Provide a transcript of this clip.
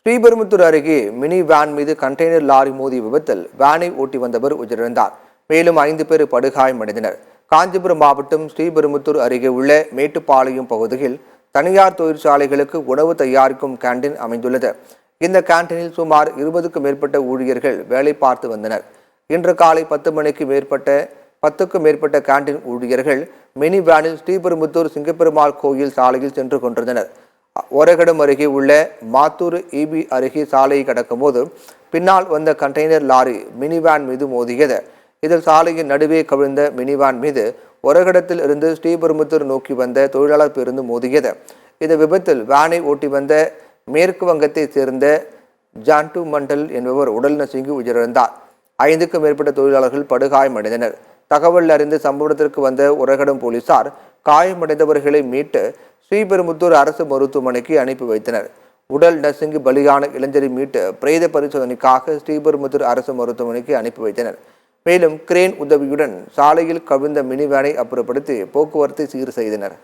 ஸ்ரீபெரும்புத்தூர் அருகே mini van மீது container lorry மோதிய விபத்தில் வேனை ஓட்டி வந்தவர் உயிரிழந்தார். மேலும் 5 பேர் படுகாயமடைந்தனர். காஞ்சிபுரம் மாவட்டம் ஸ்ரீபெரும்புத்தூர் அருகே உள்ள மேட்டுப்பாளையம் பகுதியில் தனியார் தொழிற்சாலைகளுக்கு உணவு தயாரிக்கும் கேண்டீன் அமைந்துள்ளது. இந்த கேண்டீனில் சுமார் 20க்கும் மேற்பட்ட ஊழியர்கள் வேலை பார்த்து வந்தனர். இன்று காலை 10க்கும் மேற்பட்ட கேண்டீன் ஊழியர்கள் மினி வேனில் ஸ்ரீபெரும்புத்தூர் சிங்கப்பெருமாள் கோயில் சாலையில் சென்று கொண்டிருந்தனர். ஒரகடம் அருகே உள்ள மாத்தூர் ஈபி அருகே சாலையை கடக்கும் போது பின்னால் வந்த கண்டெய்னர் லாரி மினிவேன் மீது மோதியது. இதில் சாலையின் நடுவே கவிழ்ந்த மினிவேன் மீது ஒரகடத்தில் இருந்து ஸ்ரீபெரும்புத்தூர் நோக்கி வந்த தொழிலாளர் பேருந்து மோதியது. இந்த விபத்தில் வேனை ஓட்டி வந்த மேற்கு வங்கத்தை சேர்ந்த ஜான்டு மண்டல் என்பவர் உடல் நசுங்கி உயிரிழந்தார். 5க்கும் மேற்பட்ட தொழிலாளர்கள் படுகாயமடைந்தனர். தகவல் அறிந்து சம்பவத்திற்கு வந்த ஒரகடம் போலீசார் காயமடைந்தவர்களை மீட்டு ஸ்ரீபெரும்புத்தூர் அரசு மருத்துவமனைக்கு அனுப்பி வைத்தனர். உடல் நசுங்கி பலியான இளைஞரை மீட்டு பிரேத பரிசோதனைக்காக ஸ்ரீபெரும்புத்தூர் அரசு மருத்துவமனைக்கு அனுப்பி வைத்தனர். மேலும் கிரேன் உதவியுடன் சாலையில் கவிழ்ந்த மினி வேனை அப்புறப்படுத்தி போக்குவரத்தை சீர் செய்தனர்.